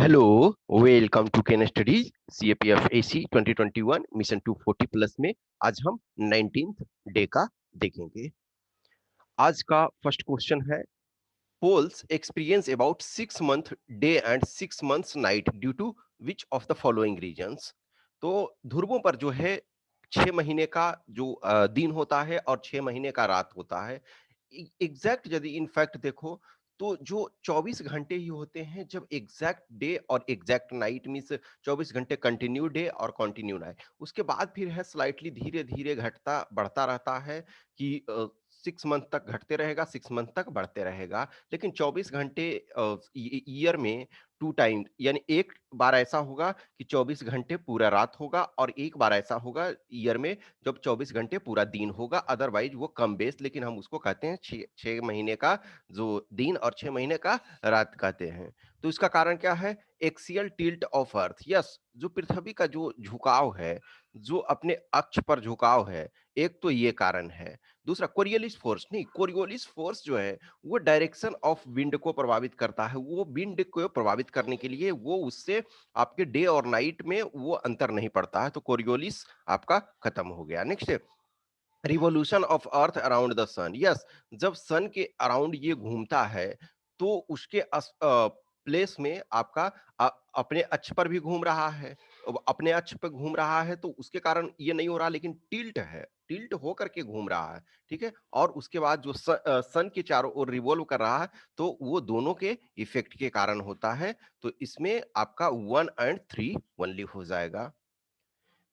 Hello, welcome to Ken Studies CAPF AC 2021 mission 240 plus में आज हम 19th डे का देखेंगे। आज का फर्स्ट क्वेश्चन है, poles experience about 6 month day and 6 months night due to which of the following reasons. तो ध्रुवों पर जो है 6 महीने का जो दिन होता है और 6 महीने का रात होता है। एग्जैक्ट यदि इनफैक्ट देखो तो जो 24 घंटे ही होते हैं जब एग्जैक्ट डे और एग्जैक्ट नाइट मीन्स 24 घंटे कंटिन्यू डे और कंटिन्यू नाइट। उसके बाद फिर है स्लाइटली धीरे धीरे घटता बढ़ता रहता है कि 6 मंथ तक घटते रहेगा, 6 मंथ तक बढ़ते रहेगा। लेकिन 24 घंटे ईयर में 2 टाइम यानी एक बार ऐसा होगा कि 24 घंटे पूरा रात होगा और एक बार ऐसा होगा ईयर में जब 24 घंटे पूरा दिन होगा। अदरवाइज वो कम बेस, लेकिन हम उसको कहते हैं 6 महीने का जो दिन और 6 महीने का रात कहते हैं। तो इसका कारण क्या है? Axial tilt of earth. Yes, जो पृथ्वी का जो झुकाव है, जो अपने अक्ष पर झुकाव है, एक तो ये कारण है। दूसरा कोरियोलिस फोर्स, नहीं, कोरियोलिस फोर्स जो है वो डायरेक्शन ऑफ विंड को प्रभावित करता है। वो विंड को प्रभावित करने के लिए वो उससे आपके डे और नाइट में वो अंतर नहीं पड़ता है, तो कोरियोलिस आपका खत्म हो गया। नेक्स्ट है revolution of earth around the sun. Yes, जब सन के अराउंड ये घूमता है तो उसके प्लेस में आपका अपने अक्ष पर भी घूम रहा है। अब अपने अक्ष पर घूम रहा है तो उसके कारण ये नहीं हो रहा, लेकिन टिल्ट है, टिल्ट हो करके घूम रहा है। ठीक है, और उसके बाद जो सन के चारों ओर रिवॉल्व कर रहा है तो वो दोनों के इफेक्ट के कारण होता है। तो इसमें आपका 1 और 3 ओनली हो जाएगा।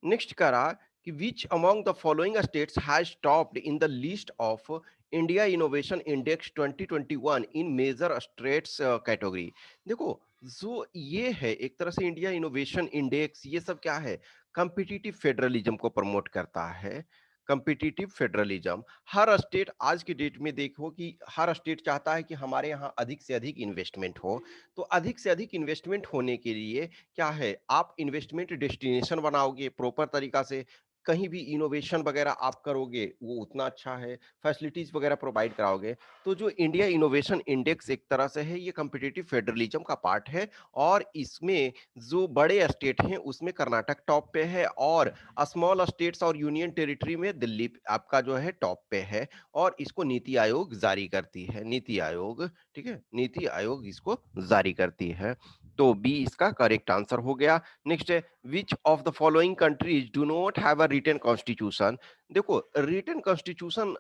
नेक्स्ट करा कि which among the following states has topped in the list of India innovation index 2021 in major states category. देखो, जो ये है एक तरह से इंडिया इनोवेशन इंडेक्स, ये सब क्या है? कॉम्पिटिटिव फेडरलिज्म को प्रमोट करता है। कॉम्पिटिटिव फेडरलिज्म, हर स्टेट आज की डेट में देखो कि हर स्टेट चाहता है कि हमारे यहाँ अधिक से अधिक इन्वेस्टमेंट हो। तो अधिक से अधिक इन्वेस्टमेंट होने के लिए क्या है, आप इन्वेस्टमेंट डेस्टिनेशन बनाओगे प्रॉपर तरीका से, कहीं भी इनोवेशन वगैरह आप करोगे वो उतना अच्छा है, फैसिलिटीज वगैरह प्रोवाइड कराओगे। तो जो इंडिया इनोवेशन इंडेक्स एक तरह से है, ये कॉम्पिटिटिव फेडरलिज्म का पार्ट है। और इसमें जो बड़े स्टेट हैं उसमें कर्नाटक टॉप पे है, और स्मॉल स्टेट्स और यूनियन टेरिटरी में दिल्ली आपका जो है टॉप पे है। और इसको नीति आयोग जारी करती है, नीति आयोग। ठीक है, नीति आयोग इसको जारी करती है। तो बी इसका करेक्ट आंसर हो गया। नेक्स्ट है, which of the following countries do not have a written constitution. देखो, रिटन कॉन्स्टिट्यूशन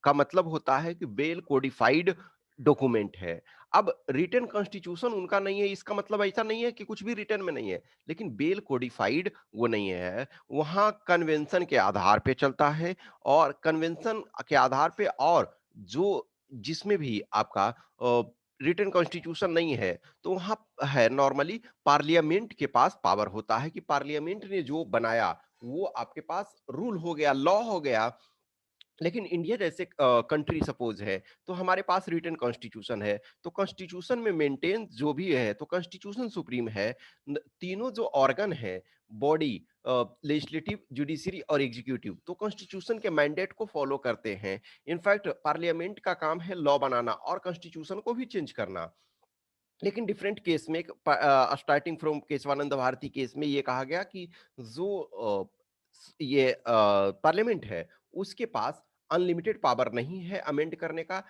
का मतलब होता है कि वेल कोडिफाइड डॉक्यूमेंट है। अब रिटन कॉन्स्टिट्यूशन उनका नहीं है, इसका मतलब ऐसा नहीं है कि कुछ भी रिटन में नहीं है, लेकिन वेल कोडिफाइड वो नहीं है। वहां कन्वेंशन के आधार पे चलता है, और कन्वेंशन के आधार पे, और जो जिसमें भी आपका रिटन कॉन्स्टिट्यूशन नहीं है तो वहां है नॉर्मली पार्लियामेंट के पास पावर होता है कि पार्लियामेंट ने जो बनाया वो आपके पास रूल हो गया, लॉ हो गया। लेकिन इंडिया जैसे कंट्री सपोज है, तो हमारे पास रिटन कॉन्स्टिट्यूशन है, तो कॉन्स्टिट्यूशन में मेंटेन जो भी है तो कॉन्स्टिट्यूशन सुप्रीम है। तीनों जो ऑर्गन है, बॉडी, लेजिस्लेटिव, जुडिशरी और एग्जीक्यूटिव, तो कॉन्स्टिट्यूशन के मैंडेट को फॉलो करते हैं। इनफैक्ट पार्लियामेंट का काम है लॉ बनाना और कॉन्स्टिट्यूशन को भी चेंज करना। लेकिन डिफरेंट केस में starting from Keshavananda Bharati case में ये कहा गया कि जो ये पार्लियामेंट है उसके पास अनलिमिटेड पावर नहीं है अमेंड करने का।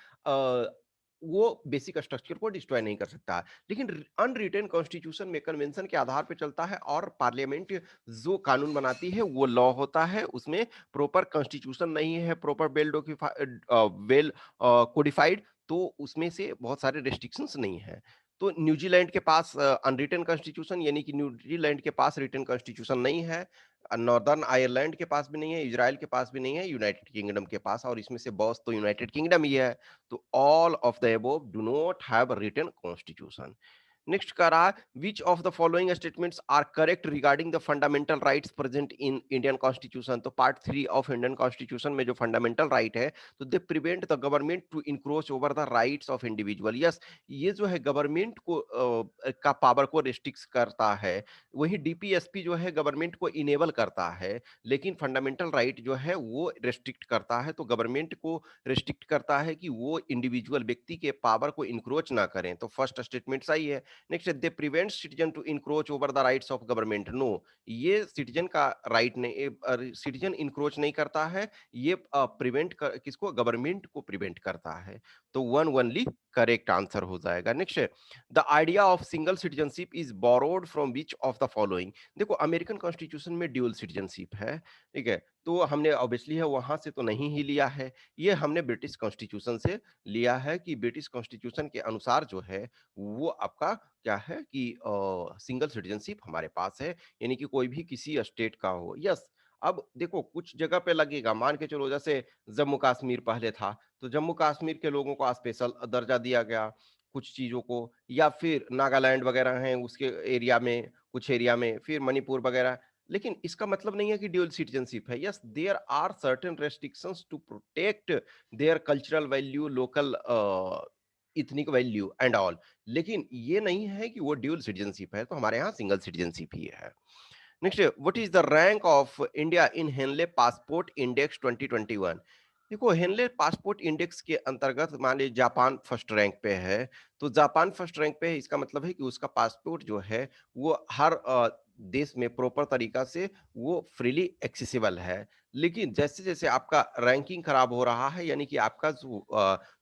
वो बेसिक स्ट्रक्चर को डिस्ट्रॉय नहीं कर सकता। लेकिन अनरिटन कॉन्स्टिट्यूशन में कन्वेंशन के आधार पर चलता है, और पार्लियामेंट जो कानून बनाती है वो लॉ होता है। उसमें प्रॉपर कॉन्स्टिट्यूशन नहीं है, प्रॉपर वेल कोडिफाइड, तो उसमें से बहुत सारे रेस्ट्रिक्शंस नहीं है। तो न्यूजीलैंड के पास अनरिटन कॉन्स्टिट्यूशन, यानी कि न्यूजीलैंड के पास रिटन कॉन्स्टिट्यूशन नहीं है। नॉर्दर्न आयरलैंड के पास भी नहीं है, इजराइल के पास भी नहीं है, यूनाइटेड किंगडम के पास, और इसमें से बॉस तो यूनाइटेड किंगडम ही है। तो all of the above do not have written constitution. Next करा, which of the following statements are correct regarding the fundamental rights present in Indian constitution. तो पार्ट 3 ऑफ इंडियन कॉन्स्टिट्यूशन में जो fundamental right है, तो they prevent the government to encroach over the rights of individual. Yes, ये जो है government को का पावर को रिस्ट्रिक्ट करता है। वही डीपीएसपी जो है गवर्नमेंट को इनेबल करता है, लेकिन फंडामेंटल राइट जो है वो रिस्ट्रिक्ट करता है। तो गवर्नमेंट को रिस्ट्रिक्ट करता है कि वो इंडिविजुअल व्यक्ति के पावर को इंक्रोच ना करें। तो फर्स्ट स्टेटमेंट सही है। Next, they prevent citizen to encroach over the rights of government. No, ये सिटीजन का राइट नहीं, सिटीजन इंक्रोच नहीं करता है, ये प्रिवेंट किसको, गवर्नमेंट को प्रिवेंट करता है। तो वन ओनली करेक्ट आंसर हो जाएगा। Next, the idea of single citizenship is borrowed from which of the following. देखो अमेरिकन कॉन्स्टिट्यूशन में ड्यूअल सिटीजनशिप है, ठीक है, तो हमने ऑब्वियसली है वहां से तो नहीं ही लिया है, ये हमने ब्रिटिश कॉन्स्टिट्यूशन से लिया है कि ब्रिटिश कॉन्स्टिट्यूशन के अनुसार जो है वो आपका क्या है कि सिंगल सिटीजनशिप हमारे पास है, यानी कि कोई भी किसी स्टेट का हो। यस, अब देखो कुछ जगह पे लगेगा, मान के चलो जैसे जम्मू कश्मीर पहले था, तो जम्मू कश्मीर के लोगों को स्पेशल दर्जा दिया गया कुछ चीजों को, या फिर नागालैंड वगैरह हैं उसके एरिया में, कुछ एरिया में, फिर मणिपुर वगैरह। लेकिन इसका मतलब नहीं है कि ड्यूअल सिटीजनशिप है। Yes, there are certain restrictions to protect their cultural value, local ethnic value and all, लेकिन ये नहीं है कि वो ड्यूअल सिटीजनशिप है, तो हमारे यहाँ सिंगल सिटीजनशिप ही है। Next, what is the rank of India in Henley passport index 2021। देखो हेनले पासपोर्ट इंडेक्स के अंतर्गत मान लीजिए जापान फर्स्ट रैंक पे है, तो जापान फर्स्ट रैंक पे है, इसका मतलब है कि उसका पासपोर्ट जो है वो हर देश में प्रॉपर तरीका से वो फ्रीली एक्सेसिबल है। लेकिन जैसे जैसे आपका रैंकिंग खराब हो रहा है, यानी कि आपका जो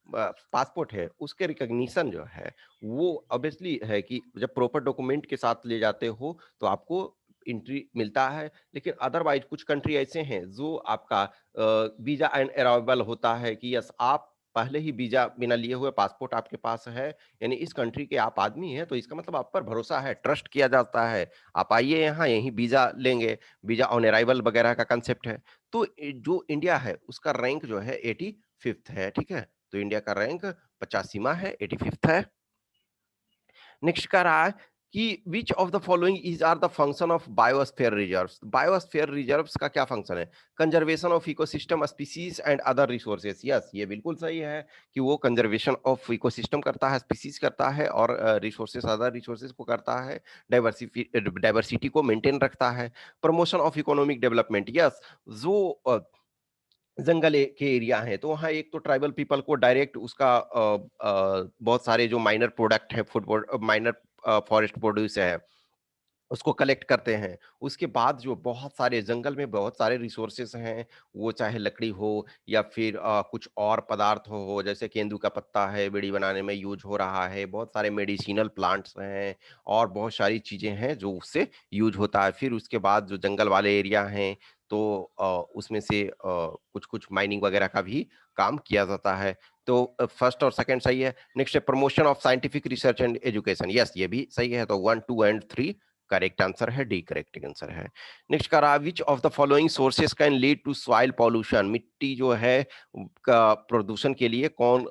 पासपोर्ट है उसके रिकॉग्निशन जो है वो ऑब्वियसली है कि जब प्रॉपर डॉक्यूमेंट के साथ ले जाते हो तो आपको एंट्री मिलता है। लेकिन अदरवाइज कुछ कंट्री ऐसे हैं जो आपका वीजा एंड अराइवल होता है कि यस आप पहले ही वीजा बिना लिए हुए पासपोर्ट आपके पास है, यानी इस कंट्री के आप आदमी हैं, तो इसका मतलब आप पर भरोसा है, ट्रस्ट किया जाता है, आप आइए यहाँ यहीं वीजा लेंगे, वीजा ऑन अराइवल वगैरह का कंसेप्ट है। तो जो इंडिया है उसका रैंक जो है 85th है, ठीक है, तो इंडिया का रैंक 85वां है, 85th है। नेक्स्ट कह रहा है कि which of the following is are the function of biosphere reserves. Biosphere reserves का क्या फंक्शन है? Conservation of ecosystem species and other resources. Yes, ये बिल्कुल सही है कि वो कंजर्वेशन ऑफ इकोसिस्टम करता है, स्पीसीज करता है, और रिसोर्सेज अदर रिसोर्सेज को करता है, डाइवर्सिटी को मेंटेन रखता है। Promotion of economic development. Yes, जो जंगल के एरिया है तो वहाँ एक तो ट्राइबल पीपल को डायरेक्ट उसका बहुत सारे जो माइनर प्रोडक्ट है, फूड माइनर फॉरेस्ट प्रोड्यूस है उसको कलेक्ट करते हैं। उसके बाद जो बहुत सारे जंगल में बहुत सारे रिसोर्सेस हैं, वो चाहे लकड़ी हो या फिर कुछ और पदार्थ हो, जैसे केंदू का पत्ता है, बीड़ी बनाने में यूज हो रहा है, बहुत सारे मेडिसिनल प्लांट्स हैं और बहुत सारी चीजें हैं जो उससे यूज होता है। फिर उसके बाद जो जंगल वाले एरिया हैं तो उसमें से कुछ कुछ माइनिंग वगैरह का भी काम किया जाता है। तो फर्स्ट और सेकंड सही है। नेक्स्ट है promotion of scientific research and education. Yes, ये भी सही है, तो 1 2 एंड 3 करेक्ट आंसर है, डी करेक्ट आंसर है। नेक्स्ट कह रहा which of the following sources can lead to soil pollution. मिट्टी जो है का प्रदूषण के लिए कौन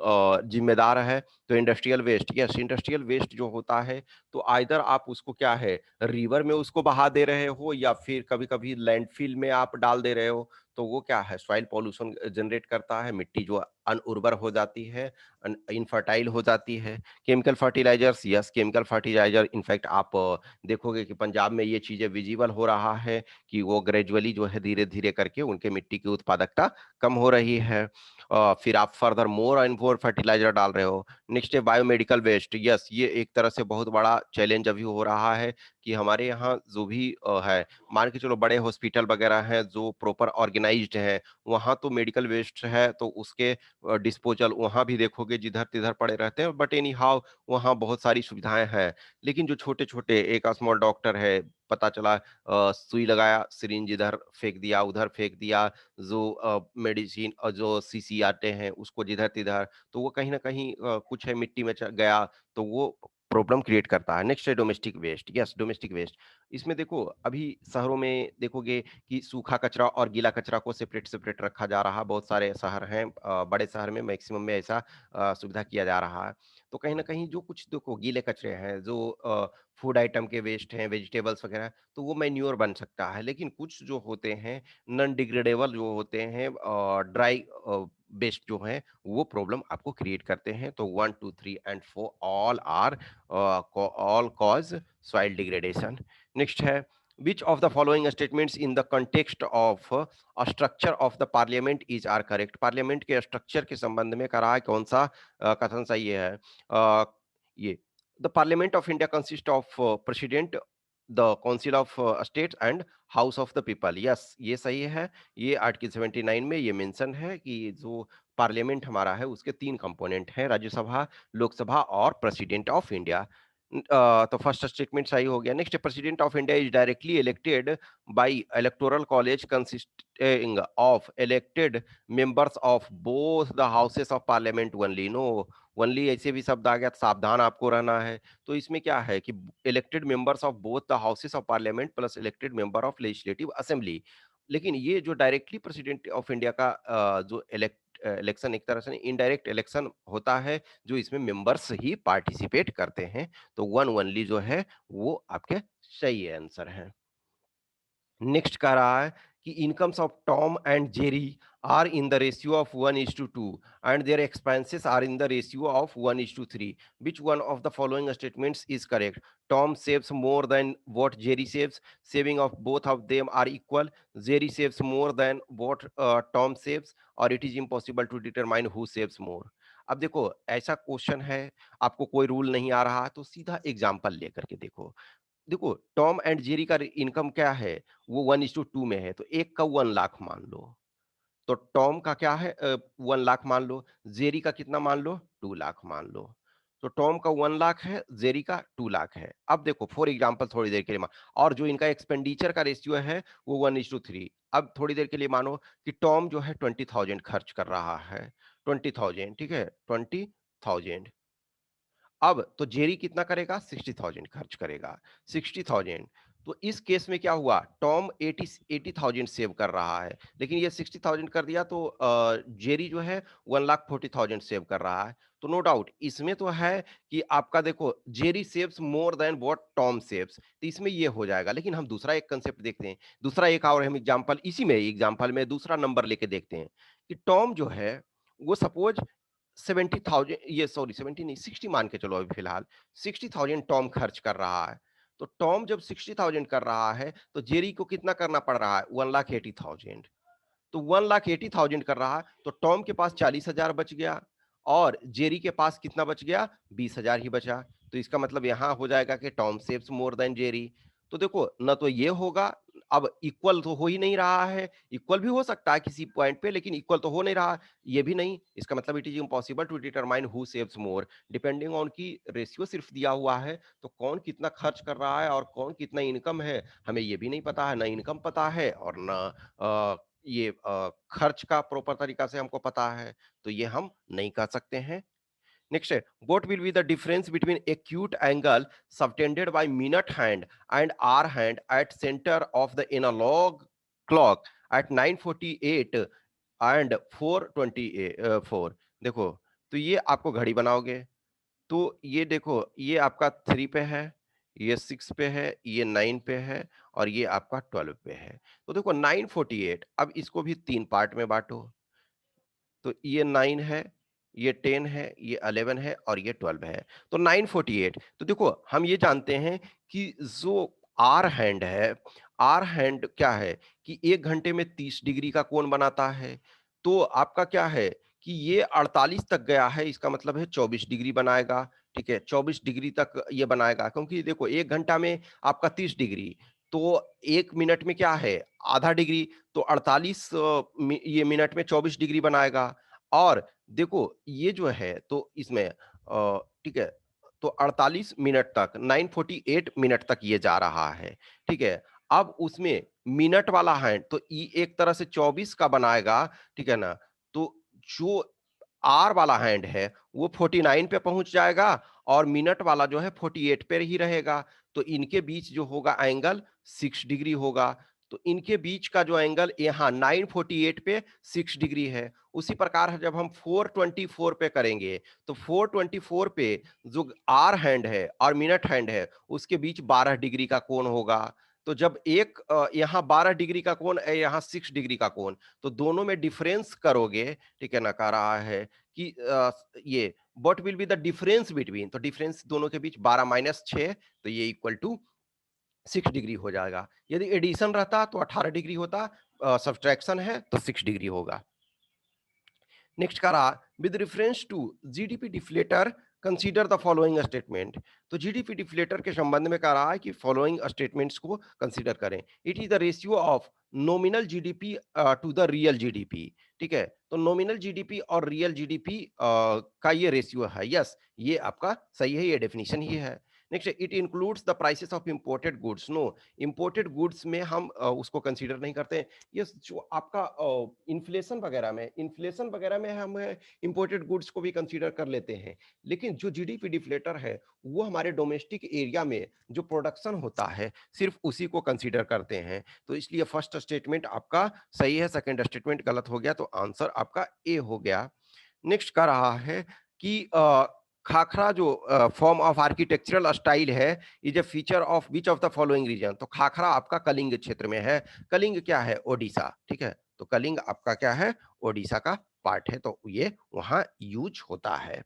जिम्मेदार है? तो industrial waste. Yes, industrial waste जो होता है तो आइदर आप उसको क्या है रिवर में उसको बहा दे रहे हो, या फिर कभी कभी लैंडफिल में आप डाल दे रहे हो, तो वो क्या है सॉइल पॉल्यूशन जनरेट करता है, मिट्टी जो अनउर्वर हो जाती है, इनफर्टाइल हो जाती है। Chemical fertilizers. Yes, chemical fertilizer in fact आप देखोगे कि पंजाब में ये चीजें विजिबल हो रहा है कि वो ग्रेजुअली जो है धीरे धीरे करके उनके मिट्टी की उत्पादकता कम हो रही है। फिर आप further more and more fertilizer डाल रहे हो। नेक्स्ट है बायोमेडिकल वेस्ट। यस, ये एक तरह से बहुत बड़ा चैलेंज अभी हो रहा है कि हमारे यहाँ जो भी है, मान के चलो बड़े हॉस्पिटल वगैरह हैं जो प्रॉपर ऑर्गेनाइज्ड है, वहाँ तो मेडिकल वेस्ट है तो उसके डिस्पोजल वहाँ भी देखोगे जिधर तिधर पड़े रहते हैं, बट एनी हाउ वहाँ बहुत सारी सुविधाएं हैं। लेकिन जो छोटे छोटे एक स्मॉल डॉक्टर है, पता चला सुई लगाया, सिरिंज इधर फेंक दिया उधर फेंक दिया, जो मेडिसिन और जो शीशी आते हैं उसको जिधर तिधर, तो वो कहीं ना कहीं कुछ है मिट्टी में गया, तो वो प्रॉब्लम क्रिएट करता है। नेक्स्ट है domestic waste. Yes, domestic waste, इसमें देखो अभी शहरों में देखोगे कि सूखा कचरा और गीला कचरा को सेपरेट सेपरेट रखा जा रहा है। बहुत सारे शहर हैं, बड़े शहर में मैक्सिमम में ऐसा सुविधा किया जा रहा है। तो कहीं ना कहीं जो कुछ देखो गीले कचरे हैं, जो फूड आइटम के वेस्ट हैं, वेजिटेबल्स वगैरह, तो वो मैन्योर बन सकता है। लेकिन कुछ जो होते हैं नॉन डिग्रेडेबल जो होते हैं, ड्राई वेस्ट जो है वो प्रॉब्लम आपको क्रिएट करते हैं। तो 1 2 3 and 4 all are all cause soil degradation. Next है which of the following statements in the context of a structure of the parliament is are correct। Parliament के स्ट्रक्चर के संबंध में कहा है कौन सा कथन सही है? ये the parliament of India consist of president, the council of states and house of the people. Yes, ये सही है। ये आर्टिकल 79 में ये मेंशन है कि जो पार्लियामेंट हमारा है उसके तीन कंपोनेंट हैं, राज्यसभा, लोकसभा और प्रेसिडेंट ऑफ इंडिया। तो फर्स्ट स्टेटमेंट सही हो गया। Next, president of India is directly elected by electoral college consisting of elected members of both the houses of parliament only. No, only ऐसे भी शब्द आ गया तो सावधान आपको रहना है। तो इसमें क्या है कि elected members of both the houses of parliament plus elected member of legislative assembly. लेकिन ये जो डायरेक्टली प्रेसिडेंट ऑफ इंडिया का जो इलेक्शन एक तरह से इनडायरेक्ट इलेक्शन होता है, जो इसमें मेंबर्स ही पार्टिसिपेट करते हैं। तो वन ओनली जो है वो आपके सही आंसर है। नेक्स्ट कह रहा है कि incomes of Tom and Jerry are in the ratio of 1:2 and their expenses are in the ratio of 1:3। Which one of the following statements is correct? Tom saves more than what Jerry saves, saving of both of them are equal, Jerry saves more than what Tom saves, और it is impossible to determine who saves more. अब देखो, ऐसा question है, आपको कोई rule नहीं आ रहा तो सीधा एग्जांपल लेकर के देखो। देखो, टॉम एंड जेरी का इनकम क्या है, वो 1:2 में है, तो एक का 1 लाख मान लो। तो टॉम का क्या है, 1 लाख मान लो। जेरी का कितना मान लो, 2 लाख मान लो। तो टॉम का 1 लाख है, जेरी का 2 लाख है। अब देखो फॉर एग्जाम्पल थोड़ी देर के लिए और जो इनका एक्सपेंडिचर का रेशियो है वो 1:3। अब थोड़ी देर के लिए मानो कि टॉम जो है 20,000 खर्च कर रहा है, 20,000, ठीक है, 20,000। अब तो जेरी कितना करेगा, 60,000 खर्च करेगा, 60,000। तो इस केस में क्या हुआ, टॉम 80,000 सेव कर रहा है, लेकिन ये 60,000 कर दिया तो जेरी जो है 1,40,000 सेव कर रहा है। तो नो डाउट इसमें तो है कि आपका देखो Jerry saves more than what Tom saves, तो इसमें ये हो जाएगा। लेकिन हम दूसरा एक कंसेप्ट देखते हैं, दूसरा एक और हम एग्जांपल, इसी में एग्जांपल में दूसरा नंबर लेके देखते हैं कि टॉम जो है वो सपोज 70,000, ये सॉरी 70 नहीं 60 मान के चलो अभी फिलहाल, 60,000 टॉम खर्च कर रहा है। तो टॉम जब 60,000 कर रहा है तो जेरी को कितना करना पड़ रहा है, 1,80,000। तो 1,80,000 कर रहा है तो टॉम के पास 40,000 बच गया और जेरी के पास कितना बच गया, 20,000 ही बचा। तो इसका मतलब यहां हो जाएगा कि Tom saves more then Jerry. तो देखो न तो ये होगा, अब इक्वल तो हो ही नहीं रहा है, इक्वल भी हो सकता है किसी पॉइंट पे लेकिन इक्वल तो हो नहीं रहा, ये भी नहीं। इसका मतलब it is impossible to determine who saves more, depending on की रेशियो सिर्फ दिया हुआ है, तो कौन कितना खर्च कर रहा है और कौन कितना इनकम है हमें ये भी नहीं पता है, ना इनकम पता है और ना ये खर्च का प्रॉपर तरीका से हमको पता है, तो ये हम नहीं कर सकते हैं। नेक्स्ट है, what will be the difference between acute angle subtended by minute hand and hour hand at center of the analog clock at 9:48 and 4:24? देखो, तो ये आपको घड़ी बनाओगे तो ये देखो, ये आपका 3 पे है, ये 6 पे है, ये 9 पे है और ये आपका 12 पे है। तो देखो 9:48, अब इसको भी 3 पार्ट में बांटो। तो ये 9 है, ये 10 है, ये 11 है और ये 12 है। तो 9:48। तो देखो हम ये जानते हैं कि जो आर हैंड है, आर हैंड क्या है कि 1 घंटे में 30 डिग्री का कोण बनाता है। तो आपका क्या है कि ये 48 तक गया है, इसका मतलब है 24 डिग्री बनाएगा, ठीक है? 24 डिग्री तक ये बनाएगा, क्योंकि देखो 1 घंटा में आपका 30 डिग्री, तो 1 मिनट में क्या है आधा डिग्री, तो 48 ये मिनट में 24 डिग्री बनाएगा। और देखो ये जो है तो इसमें ठीक है, तो 48 मिनट तक, 9:48 मिनट तक ये जा रहा है, ठीक है। अब उसमें मिनट वाला है तो ये एक तरह से 24 का बनाएगा, ठीक है ना। तो जो आर वाला हैंड है वो 49 पे पहुंच जाएगा और मिनट वाला जो है 48 पे ही रहेगा। तो इनके बीच जो होगा एंगल 6 डिग्री होगा। तो इनके बीच का जो एंगल यहाँ 9:48 पे 6 डिग्री है। उसी प्रकार जब हम 4:24 पे करेंगे तो 4:24 पे जो आर हैंड है और मिनट हैंड है उसके बीच 12 डिग्री का कोण होगा। तो जब एक यहाँ 12 डिग्री का कोण है, यहाँ 6 डिग्री का कोण, तो दोनों में डिफरेंस करोगे, ठीक है ना, कह रहा है कि ये what will be the difference between, तो डिफरेंस दोनों के बीच 12 माइनस 6, तो ये इक्वल टू 6 डिग्री हो जाएगा। यदि एडिशन रहता तो 18 डिग्री होता, सब्ट्रैक्शन है तो 6 डिग्री होगा। नेक्स्ट कह रहा, with reference to GDP deflator consider the following statement. तो जीडीपी डिफ्लेटर के संबंध में कह रहा है कि फॉलोइंग स्टेटमेंट्स को कंसीडर करें। It is the ratio of nominal GDP to the real GDP. ठीक है, तो नॉमिनल जीडीपी और रियल जीडीपी का ये रेशियो है। यस, ये आपका सही है, ये डेफिनेशन ही है। Next, it includes the prices of imported goods. No, imported goods में हम उसको कंसीडर नहीं करते। ये जो आपका इन्फ्लेशन वगैरह में हम इंपोर्टेड गुड्स को भी कंसीडर कर लेते हैं, लेकिन जो जीडीपी डिफ्लेटर है वो हमारे डोमेस्टिक एरिया में जो प्रोडक्शन होता है सिर्फ उसी को कंसीडर करते हैं। तो इसलिए फर्स्ट स्टेटमेंट आपका सही है, सेकंड स्टेटमेंट गलत हो गया, तो आंसर आपका ए हो गया। नेक्स्ट का रहा है कि खाखरा जो फॉर्म ऑफ आर्किटेक्चरल स्टाइल है is a feature of which of the following region. तो खाखरा आपका कलिंग क्षेत्र में है। कलिंग क्या है? ओडिशा। ठीक है, तो कलिंग आपका क्या है? ओडिशा का पार्ट है, तो ये वहां यूज होता है।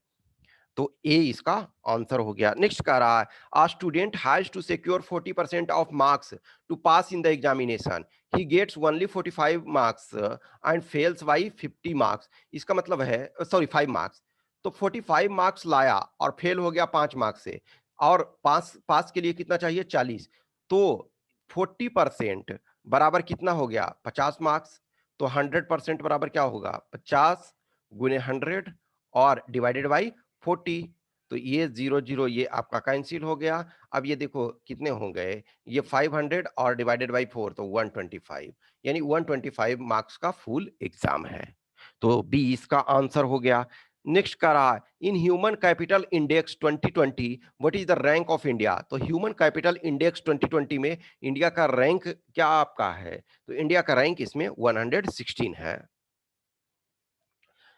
तो ए इसका आंसर हो गया। नेक्स्ट कह रहा है a student has to secure 40% of marks to pass in the examination, he gets only 45 marks and fails by 50 marks. इसका मतलब है, सॉरी 5 मार्क्स। तो 45 मार्क्स लाया और फेल हो गया 5 मार्क्स से, और पास पास के लिए कितना चाहिए? 40। तो 40% बराबर कितना हो गया? 50 मार्क्स। तो 100% बराबर क्या होगा? 50 गुने 100 और डिवाइडेड बाई 40। तो ये 0 0 ये आपका कैंसिल हो गया। अब ये देखो कितने हो गए, ये 500 और डिवाइडेड बाई 4 तो 125, यानी 125 मार्क्स का फुल एग्जाम है। तो बी इसका आंसर हो गया। नेक्स्ट का रहा in human capital index 2020 what is the rank of India. तो ह्यूमन कैपिटल इंडेक्स 2020 में इंडिया का रैंक क्या आपका है? तो इंडिया का रैंक इसमें 116 है।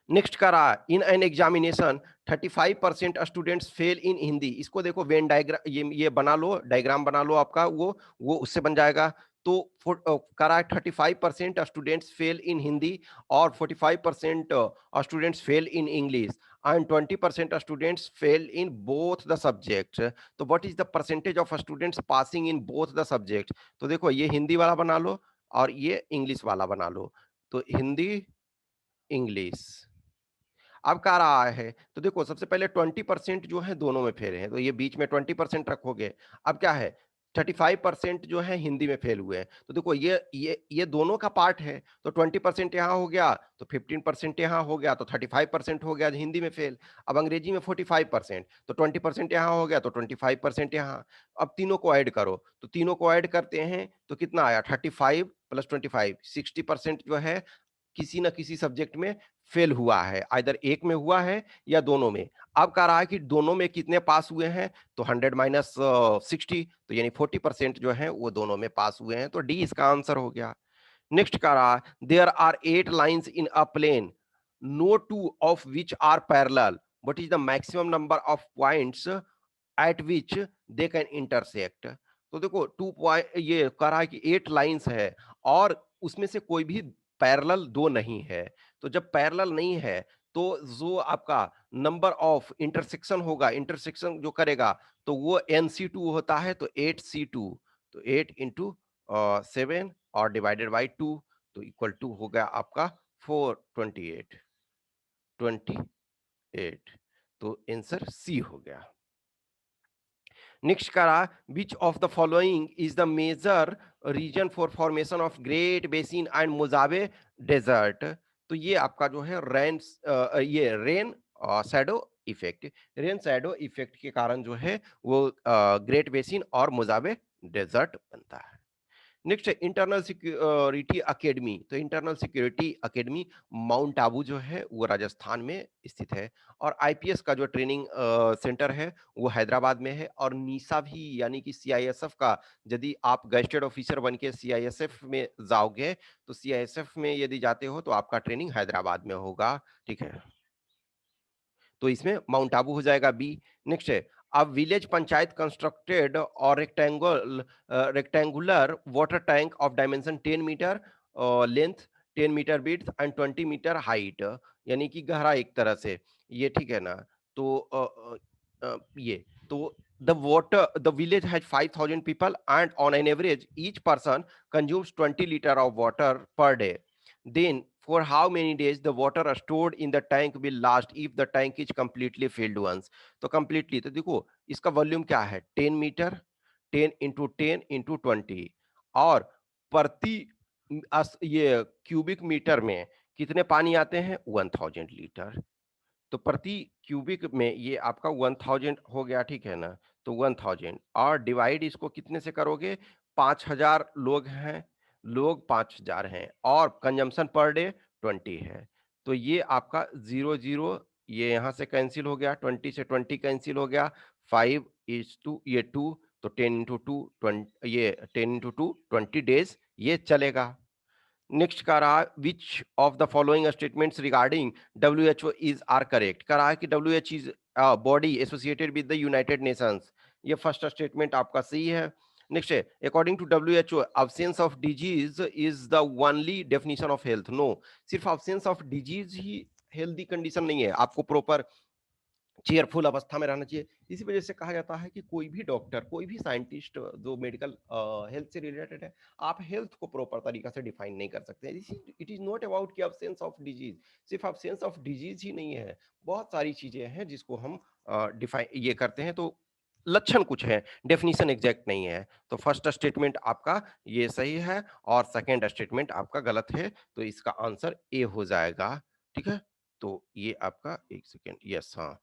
नेक्स्ट करा in an examination 35% students fail in Hindi. इसको देखो वेन डायग्राम, ये बना लो, डायग्राम बना लो आपका, वो उससे बन जाएगा। तो करा 35% स्टूडेंट्स फेल इन हिंदी और 45% students fail in English and 20% students fail in both the subject. तो what is the percentage of students passing in both the subject. तो देखो ये हिंदी वाला बना लो और ये इंग्लिश वाला बना लो। तो हिंदी इंग्लिश अब कह रहा है, तो देखो सबसे पहले 20% जो है दोनों में फेल है, तो ये बीच में 20% रखोगे। अब क्या है, 35% जो है हिंदी में फेल हुए हैं, तो देखो ये दोनों का पार्ट है। तो 20% यहाँ हो गया, तो 15% यहाँ हो गया, तो 35% हो गया हिंदी में फेल। अब अंग्रेजी में 45%, तो 20% यहाँ हो गया, तो 25% यहाँ। अब तीनों को ऐड करो, तो तीनों को ऐड करते हैं तो कितना आया? 35 प्लस 25, 60% जो है किसी ना किसी सब्जेक्ट में फेल हुआ है, आइदर एक में हुआ है या दोनों में। अब कह रहा है कि दोनों में कितने पास हुए हैं, तो 100 माइनस 60, तो यानी 40% जो है वो दोनों में पास हुए हैं, तो डी इसका आंसर हो गया। नेक्स्ट कह रहा there are 8 lines in a plane, no two of which are parallel, what is the maximum number of points at which they can intersect. तो देखो 2 पॉइंट, ये कह रहा है कि 8 लाइंस है और उसमें से कोई भी पैरेलल दो नहीं है। तो जब पैरेलल नहीं है तो जो आपका नंबर ऑफ इंटरसेक्शन होगा, इंटरसेक्शन जो करेगा, तो वो NC2 होता है, तो 8C2, तो 8 इंटू 7 और डिवाइडेड बाई 2, तो इक्वल टू हो गया आपका 428, 28, तो आंसर सी हो गया। नेक्स्ट करा which of the following is the major reason for formation of Great Basin and Mojave Desert. तो ये आपका जो है ये rain shadow effect, rain shadow effect के कारण जो है वो ग्रेट बेसिन और मोजावे डेजर्ट बनता है। नेक्स्ट है इंटरनल सिक्योरिटी अकेडमी। तो internal security academy mount Abu जो है वो राजस्थान में स्थित है, और आईपीएस का जो ट्रेनिंग सेंटर है वो हैदराबाद में है, और नीसा भी यानी कि सीआईएसएफ का, यदि आप गजेटेड ऑफिसर बन के सीआईएसएफ में जाओगे तो सीआईएसएफ में यदि जाते हो तो आपका ट्रेनिंग हैदराबाद में होगा। ठीक है, तो इसमें माउंट आबू हो जाएगा बी। नेक्स्ट है अब विलेज पंचायत कंस्ट्रक्टेड और rectangular water tank of dimension 10 metre length, 10 metre width and 20 metre height, यानी कि गहरा एक तरह से, ये ठीक है ना। तो ये तो the village has 5,000 people and on an average each person consumes 20 liter of water per day, then for how many days the water stored in the tank will last if the tank is completely filled once. तो completely, तो देखो इसका volume क्या है, 10 metre, 10 × 10 × 20, और प्रति ये cubic metre में कितने पानी आते हैं, 1000 लीटर। तो प्रति क्यूबिक में ये आपका 1000 हो गया, ठीक है ना। तो 1000 और डिवाइड इसको कितने से करोगे, 5000 लोग हैं, लोग 5000 हैं, और कंजम्पशन पर डे 20 है। तो ये आपका 0 0, ये यहाँ से कैंसिल हो गया, 20 से 20 कैंसिल हो गया, 5 is to ये 2, तो 10 × 2 20, ये 10 × 2 20 डेज ये चलेगा। नेक्स्ट कह रहा है which of the following statements regarding WHO is are correct. कह रहा है कि WHO is body associated with the United Nations. ये फर्स्ट स्टेटमेंट आपका सही है। नेक्स्ट है according to WHO absence of disease is the only definition of health. No, सिर्फ अब्सेंस ऑफ डिजीज ही हेल्दी कंडीशन नहीं है, आपको प्रॉपर चेयरफुल अवस्था में रहना चाहिए। इसी वजह से कहा जाता है कि कोई भी डॉक्टर, कोई भी साइंटिस्ट जो मेडिकल हेल्थ से रिलेटेड है, आप हेल्थ को प्रॉपर तरीका से डिफाइन नहीं कर सकते। इट इज नॉट अबाउट कि अब्सेंस ऑफ डिजीज, सिर्फ अब्सेंस ऑफ डिजीज ही नहीं है, बहुत सारी चीजें हैं जिसको हम डिफाइन ये करते हैं। तो लक्षण कुछ है, डेफिनेशन एग्जैक्ट नहीं है। तो फर्स्ट स्टेटमेंट आपका ये सही है और सेकेंड स्टेटमेंट आपका गलत है, तो इसका आंसर ए हो जाएगा। ठीक है, तो ये आपका, एक सेकेंड, यस, हाँ।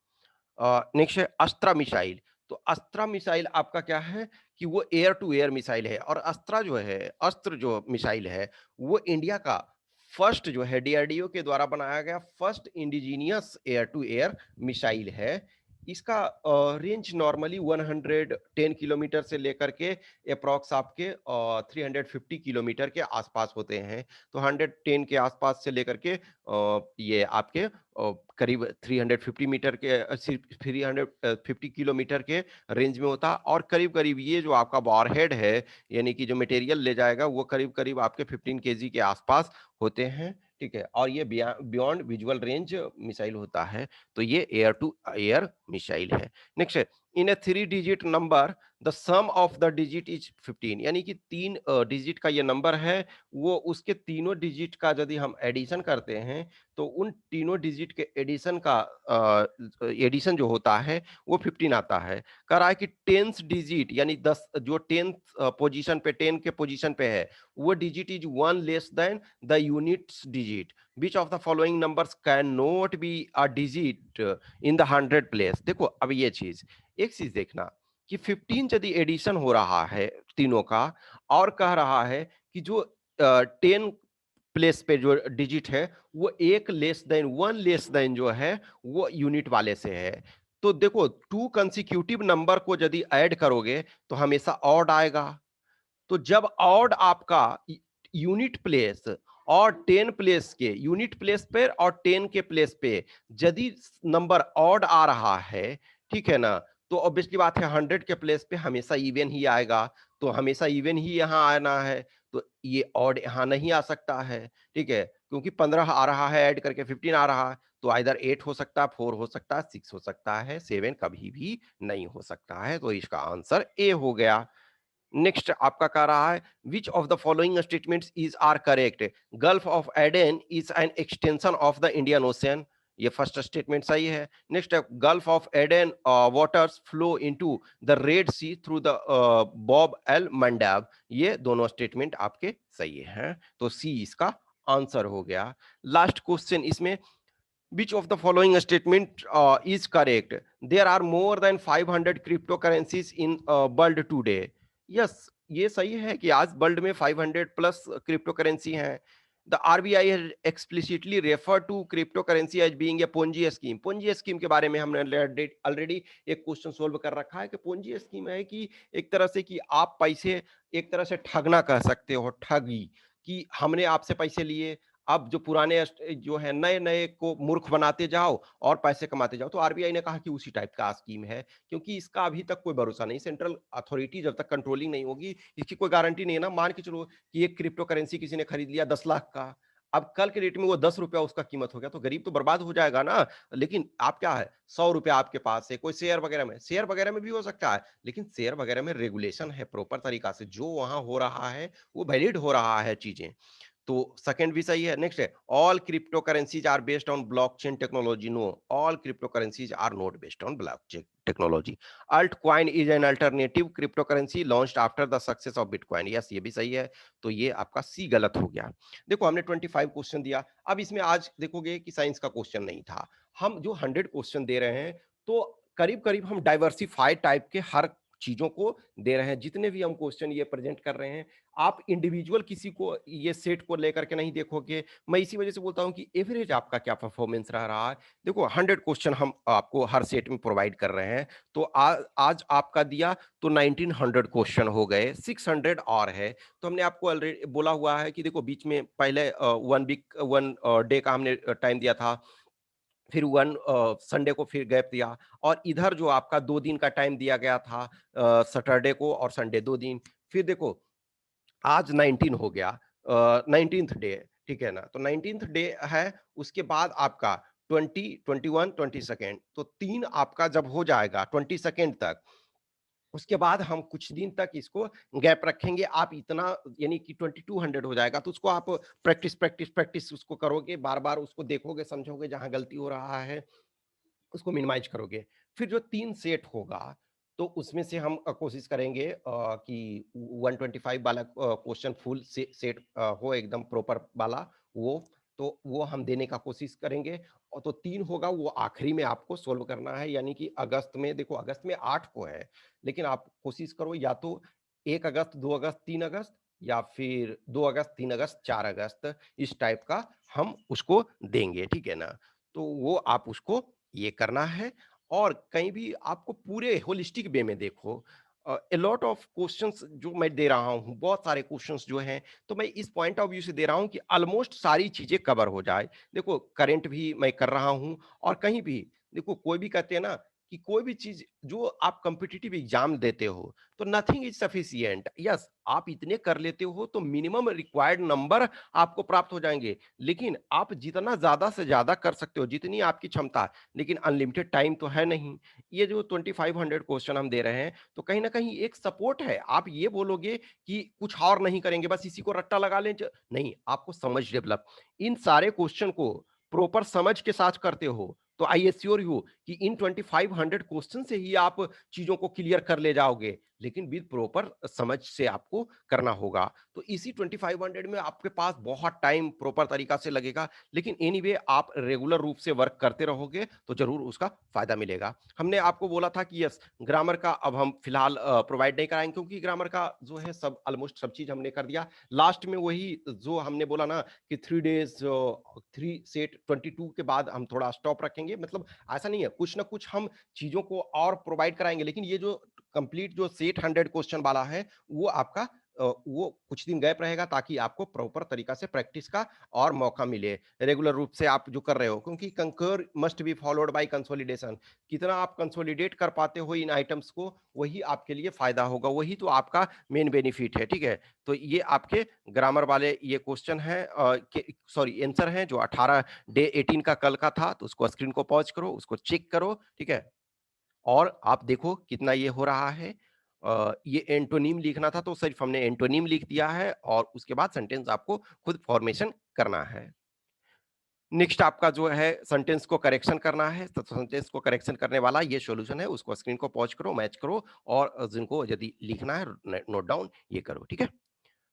नेक्स्ट है अस्त्रा मिसाइल। तो अस्त्रा मिसाइल आपका क्या है कि वो एयर टू एयर मिसाइल है, और अस्त्रा जो है, अस्त्र जो मिसाइल है, वो इंडिया का फर्स्ट जो है DRDO के द्वारा बनाया गया first indigenous air to air missile है। इसका रेंज नॉर्मली 110 किलोमीटर से लेकर के अप्रॉक्स आपके 350 किलोमीटर के आसपास होते हैं। तो 110 के आसपास से लेकर के ये आपके करीब 350 मीटर के 350 किलोमीटर के रेंज में होता है, और करीब करीब ये जो आपका वॉरहेड है, यानी कि जो मटेरियल ले जाएगा, वो करीब करीब आपके 15 केजी के आसपास होते हैं। ठीक है, और ये बियॉन्ड विजुअल रेंज मिसाइल होता है। तो ये एयर टू एयर मिसाइल है। नेक्स्ट है in a 3 digit number the sum of the digit is 15, यानी कि 3 डिजिट का ये नंबर है, वो उसके तीनों डिजिट का यदि हम एडिशन करते हैं, तो उन तीनों डिजिट के एडिशन का एडिशन जो होता है वो 15 आता है। कह रहा है कि 10th डिजिट, यानी 10 जो 10th पोजीशन पे, 10 के पोजीशन पे है, वो digit is 1 less than the units digit. Which of the following numbers can not be a digit in the 100 place. देखो अब ये चीज, एक चीज देखना कि 15 यदि एडिशन हो रहा है तीनों का, और कह रहा है कि जो 10 प्लेस पे जो डिजिट है वो एक लेस देन, 1 लेस देन जो है वो यूनिट वाले से है। तो देखो 2 कंसिक्यूटिव नंबर को यदि ऐड करोगे तो हमेशा ऑड आएगा। तो जब ऑड आपका यूनिट प्लेस और 10 प्लेस के यूनिट प्लेस पे और 10 के प्लेस पे यदि नंबर ऑड आ रहा है, ठीक है ना, तो ऑब्वियसली बात है 100 के प्लेस पे हमेशा इवन ही आएगा। तो हमेशा इवन ही यहाँ आना है, तो ये ऑड यहाँ नहीं आ सकता है। ठीक है, क्योंकि 15 आ रहा है ऐड करके 15 आ रहा है, तो आइदर 8 हो सकता है, 4 हो सकता है, 6 हो सकता है, 7 कभी भी नहीं हो सकता है। तो इसका आंसर ए हो गया। नेक्स्ट आपका कह रहा है which of the following statements is are correct. Gulf of Aden is an extension of the Indian Ocean. ये फर्स्ट स्टेटमेंट सही है। नेक्स्ट है Gulf of Aden waters flow into the Red Sea through the Bab el Mandeb. ये दोनों statement आपके सही हैं, तो सी इसका आंसर हो गया। लास्ट क्वेश्चन इसमें, which of the following statement is correct? There are more than 500 cryptocurrencies in world today. Yes, ये सही है कि आज वर्ल्ड में 500 प्लस क्रिप्टो करेंसी हैं। The RBI has explicitly refer to crypto currency as being a Ponzi scheme. Ponzi scheme के बारे में हमने ऑलरेडी एक क्वेश्चन सोल्व कर रखा है कि पोंजी स्कीम है कि एक तरह से कि आप पैसे, एक तरह से ठगना कह सकते हो, ठगी, कि हमने आपसे पैसे लिए, अब जो पुराने जो है नए नए को मूर्ख बनाते जाओ और पैसे कमाते जाओ। तो आरबीआई ने कहा कि उसी टाइप का स्कीम है, क्योंकि इसका अभी तक कोई भरोसा नहीं, सेंट्रल अथॉरिटी जब तक कंट्रोलिंग नहीं होगी इसकी कोई गारंटी नहीं है ना। मान के चलो कि एक क्रिप्टो करेंसी किसी ने खरीद लिया 10 लाख का, अब कल के डेट में वो 10 रुपया उसका कीमत हो गया, तो गरीब तो बर्बाद हो जाएगा ना। लेकिन आप क्या है, 100 रुपया आपके पास है, कोई शेयर वगैरह में, शेयर वगैरह में भी हो सकता है, लेकिन शेयर वगैरह में रेगुलेशन है, प्रॉपर तरीका से जो वहां हो रहा है वो वैलिड हो रहा है चीजें। तो सेकंड भी सही है। नेक्स्ट है all crypto currencies are based on blockchain technology. No, all crypto currencies are not based on blockchain technology. Altcoin is an alternative crypto currency launched after the success of Bitcoin. Yes, ये भी सही है। तो ये आपका सी गलत हो गया। देखो हमने 25 क्वेश्चन दिया। अब इसमें आज देखोगे कि साइंस का क्वेश्चन नहीं था। हम जो 100 क्वेश्चन दे रहे हैं तो करीब करीब हम डाइवर्सिफाइड टाइप के हर चीजों को दे रहे हैं। जितने भी हम क्वेश्चन ये प्रेजेंट कर रहे हैं, आप इंडिविजुअल किसी को ये सेट को लेकर के नहीं देखोगे। मैं इसी वजह से बोलता हूं कि एवरेज आपका क्या परफॉर्मेंस रह रहा है। देखो 100 क्वेश्चन हम आपको हर सेट में प्रोवाइड कर रहे हैं। तो आज आपका दिया तो 1900 क्वेश्चन हो गए, 600 और है। तो हमने आपको ऑलरेडी बोला हुआ है कि देखो बीच में पहले 1 डे का हमने टाइम दिया था, फिर संडे को फिर गैप दिया, और इधर जो आपका 2 दिन का टाइम दिया गया था, सैटरडे को और संडे 2 दिन। फिर देखो आज 19 हो गया, 19th डे, ठीक है ना। तो 19th डे है, उसके बाद आपका 20, 21, 22, तो 3 आपका जब हो जाएगा 22 तक, उसके बाद हम कुछ दिन तक इसको गैप रखेंगे। आप इतना यानी कि 2200 हो जाएगा, तो उसको आप प्रैक्टिस प्रैक्टिस प्रैक्टिस उसको करोगे, बार बार उसको देखोगे, समझोगे, जहां गलती हो रहा है उसको मिनिमाइज करोगे। फिर जो 3 सेट होगा, तो उसमें से हम कोशिश करेंगे कि 125 वाला क्वेश्चन फुल सेट हो एकदम प्रॉपर वाला, वो तो वो हम देने का कोशिश करेंगे। और तो 3 होगा वो आखिरी में आपको सोल्व करना है, यानी कि अगस्त में, देखो अगस्त में 8 को है, लेकिन आप कोशिश करो या तो 1 अगस्त, 2 अगस्त, 3 अगस्त, या फिर 2 अगस्त, 3 अगस्त, 4 अगस्त, इस टाइप का हम उसको देंगे, ठीक है ना। तो वो आप उसको ये करना है। और कहीं भी आपको पूरे होलिस्टिक वे में देखो। ए लॉट ऑफ क्वेश्चंस जो मैं दे रहा हूँ, बहुत सारे क्वेश्चंस जो हैं, तो मैं इस पॉइंट ऑफ व्यू से दे रहा हूँ कि ऑलमोस्ट सारी चीजें कवर हो जाए। देखो करंट भी मैं कर रहा हूँ, और कहीं भी देखो कोई भी कहते हैं ना कि कोई भी चीज जो आप कॉम्पिटिटिव एग्जाम देते हो, तो नथिंग इज सफिशियंट। यस, आप इतने कर लेते हो तो मिनिमम रिक्वायर्ड नंबर आपको प्राप्त हो जाएंगे। लेकिन आप जितना ज्यादा से ज्यादा कर सकते हो, जितनी आपकी क्षमता, लेकिन अनलिमिटेड टाइम तो है नहीं। ये जो 2500 क्वेश्चन हम दे रहे हैं, तो कहीं ना कहीं एक सपोर्ट है। आप ये बोलोगे कि कुछ और नहीं करेंगे, बस इसी को रट्टा लगा लें, नहीं, आपको समझ डेवलप, इन सारे क्वेश्चन को प्रॉपर समझ के साथ करते हो, तो आई एश्योर यू कि इन 2500 क्वेश्चन से ही आप चीजों को क्लियर कर ले जाओगे, लेकिन विद प्रॉपर समझ से आपको करना होगा। तो इसी 2500 में आपके पास बहुत टाइम प्रॉपर तरीका से लगेगा, लेकिन एनीवे आप रेगुलर रूप से वर्क करते रहोगे तो जरूर उसका फायदा मिलेगा। हमने आपको बोला था कि यस, ग्रामर का अब हम फिलहाल प्रोवाइड नहीं कराएंगे, क्योंकि ग्रामर का जो है सब ऑलमोस्ट सब चीज हमने कर दिया। लास्ट में वही जो हमने बोला ना कि 3 डेज 3 सेट 22 के बाद हम थोड़ा स्टॉप रखेंगे। मतलब ऐसा नहीं है, कुछ ना कुछ हम चीजों को और प्रोवाइड कराएंगे, लेकिन ये जो कंप्लीट जो सेट 100 क्वेश्चन वाला है, वो आपका वो कुछ दिन गैप रहेगा, ताकि आपको प्रॉपर तरीका से प्रैक्टिस का और मौका मिले रेगुलर रूप से आप जो कर रहे हो। क्योंकि कंकर must be followed by consolidation, कितना आप कंसोलिडेट कर पाते हो इन आइटम्स को, वही आपके लिए फायदा होगा, वही तो आपका मेन बेनिफिट है, ठीक है। तो ये आपके ग्रामर वाले ये क्वेश्चन है, सॉरी आंसर है, जो 18 डे 18 का कल का था। तो उसको स्क्रीन को पॉज करो, उसको चेक करो, ठीक है। और आप देखो कितना ये हो रहा है। ये एंटोनीम लिखना था, तो सिर्फ हमने एंटोनीम लिख दिया है, और उसके बाद सेंटेंस आपको खुद फॉर्मेशन करना है। नेक्स्ट आपका जो है सेंटेंस को करेक्शन करना है, तो सेंटेंस को करेक्शन करने वाला ये सॉल्यूशन है, उसको स्क्रीन को पॉज करो, मैच करो, और जिनको यदि लिखना है नोट डाउन ये करो, ठीक है।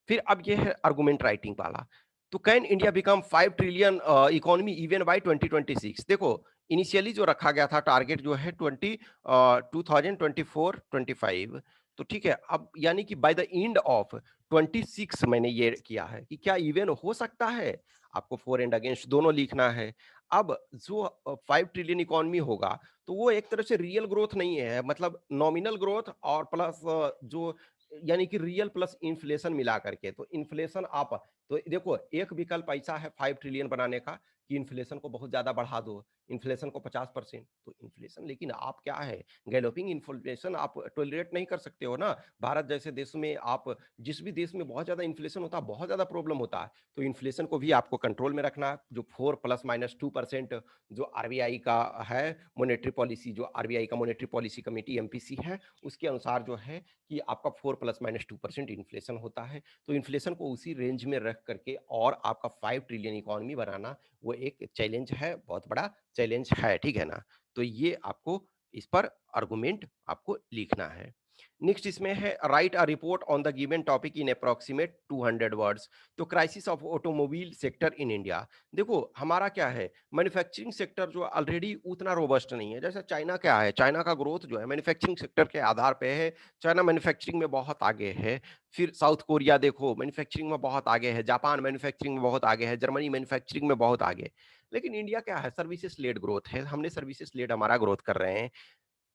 फिर अब ये है आर्गुमेंट राइटिंग वाला। तो can India become 5 trillion economy even bye 2026? देखो इनिशियली जो रखा गया था टारगेट जो है 2024-25, तो ठीक है। अब यानी कि बाय द एंड ऑफ 26 मैंने ये किया है कि क्या इवन हो सकता है, आपको फॉर एंड अगेंस्ट दोनों लिखना है। अब जो 5 ट्रिलियन इकोनॉमी होगा, तो वो एक तरह से रियल ग्रोथ नहीं है, मतलब नॉमिनल ग्रोथ और प्लस जो यानी कि रियल प्लस इन्फ्लेशन मिला करके। तो इन्फ्लेशन आप, तो देखो एक विकल्प ऐसा है 5 ट्रिलियन बनाने का कि इन्फ्लेशन को बहुत ज़्यादा बढ़ा दो, इन्फ्लेशन को 50%, तो इन्फ्लेशन लेकिन आप क्या है, गैलोपिंग इन्फ्लेशन आप टॉलरेट नहीं कर सकते हो ना। भारत जैसे देश में आप जिस भी देश में बहुत ज़्यादा इन्फ्लेशन होता है, बहुत ज़्यादा प्रॉब्लम होता है, तो इन्फ्लेशन को भी आपको कंट्रोल में रखना है। जो 4 ± 2% जो आरबीआई का है मॉनेटरी पॉलिसी, जो आरबीआई का मॉनेटरी पॉलिसी कमेटी एमपीसी है, उसके अनुसार जो है कि आपका 4 ± 2% इन्फ्लेशन होता है। तो इन्फ्लेशन को उसी रेंज में रख करके और आपका 5 ट्रिलियन इकोनॉमी बनाना, वो एक चैलेंज है, बहुत बड़ा चैलेंज है, ठीक है ना? तो ये आपको इस पर आर्गुमेंट आपको लिखना है। नेक्स्ट इसमें है write a report on the given topic in approximate 200 words. तो crisis of automobile sector in India. देखो हमारा क्या है, मैन्युफैक्चरिंग सेक्टर जो ऑलरेडी उतना रोबस्ट नहीं है। जैसे चाइना क्या है, चाइना का ग्रोथ जो है मैन्युफैक्चरिंग सेक्टर के आधार पे है। चाइना मैन्युफैक्चरिंग में बहुत आगे है। फिर साउथ कोरिया देखो मैन्युफैक्चरिंग में बहुत आगे है, जापान मैन्युफैक्चरिंग में बहुत आगे है, जर्मनी मैन्युफैक्चरिंग में बहुत आगे है। लेकिन इंडिया क्या है, सर्विसेज लेड ग्रोथ है, हमने सर्विसेज लेड हमारा ग्रोथ कर रहे हैं।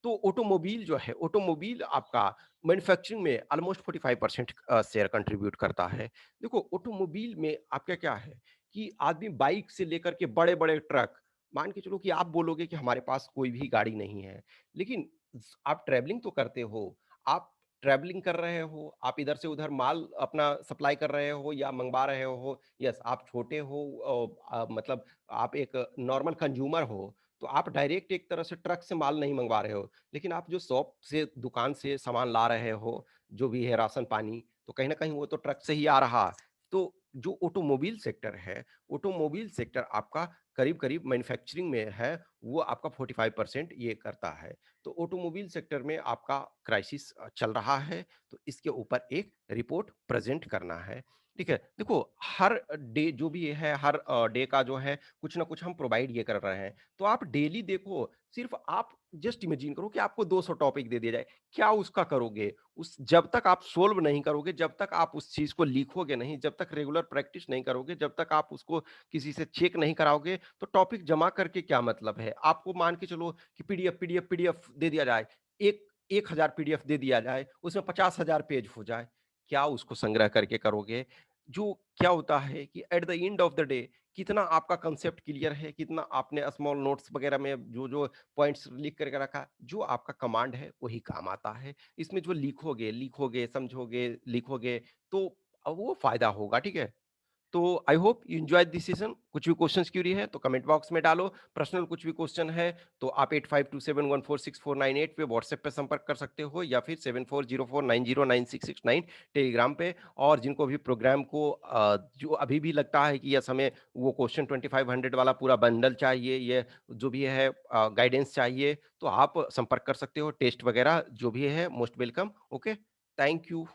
तो ऑटोमोबाइल जो है, ऑटोमोबाइल आपका मैन्युफैक्चरिंग में ऑलमोस्ट 45% शेयर कंट्रीब्यूट करता है। देखो ऑटोमोबाइल में आपका क्या है कि आदमी बाइक से लेकर के बड़े-बड़े ट्रक, मान के चलो कि आप बोलोगे कि हमारे पास कोई भी गाड़ी नहीं है, लेकिन आप ट्रैवलिंग तो करते हो, आप ट्रैवलिंग कर रहे हो, आप इधर से उधर माल अपना सप्लाई कर रहे हो या मंगवा रहे हो, यस आप छोटे हो, मतलब आप एक नॉर्मल कंज्यूमर हो, तो आप डायरेक्ट एक तरह से ट्रक से माल नहीं मंगवा रहे हो, लेकिन आप जो शॉप से, दुकान से सामान ला रहे हो, जो भी है राशन पानी, तो कहीं न कहीं वो तो ट्रक से ही आ रहा। तो जो ऑटोमोबाइल सेक्टर है, ऑटोमोबाइल सेक्टर आपका करीब-करीब मैन्युफैक्चरिंग में है, वो आपका 45% ये करता है। तो ऑटोमोबाइल सेक्टर में आपका क्राइसिस चल रहा है, तो इसके ऊपर एक रिपोर्ट प्रेज़ेंट करना है। ठीक है? देखो हर डे जो भी है, हर डे का जो है कुछ ना कुछ हम प्रोवाइड ये कर रहे हैं। तो आप डेली देखो, सिर्फ आप जस्ट इमेजिन करो कि आपको 200 टॉपिक दे दिया जाए, क्या उसका करोगे? उस जब तक आप सोल्व नहीं करोगे, जब तक आप उस चीज़ को लिखोगे नहीं, जब तक रेगुलर प्रैक्टिस नहीं करोगे, जब तक आप उसको किसी से चेक नहीं कराओगे, तो टॉपिक जमा करके क्या मतलब है? आपको मान के चलो कि पीडीएफ दे दिया जाए, एक 1000 पीडीएफ दे दिया जाए, उसमें 50,000 पेज हो जाए, क्या उसको संग्रह करके करोगे? जो क्या होता है कि at the end of the day कितना आपका कंसेप्ट क्लियर है, कितना आपने स्मॉल नोट्स वगैरह में जो पॉइंट्स लिख करके रखा, जो आपका कमांड है वही काम आता है। इसमें जो लिखोगे, समझोगे, लिखोगे, तो वो फायदा होगा, ठीक है? तो I hope you enjoy this session. कुछ भी क्वेश्चंस क्यूरी है तो कमेंट बॉक्स में डालो। पर्सनल कुछ भी क्वेश्चन है तो आप 8527146498 पे व्हाट्सएप पे संपर्क कर सकते हो या फिर 7404909669 टेलीग्राम पे। और जिनको भी प्रोग्राम को जो अभी भी लगता है कि यस हमें वो क्वेश्चन 2500 वाला पूरा बंडल चाहिए, ये जो भी है गाइडेंस चाहिए, तो आप संपर्क कर सकते हो। टेस्ट वगैरह जो भी है most welcome. Okay, thank you.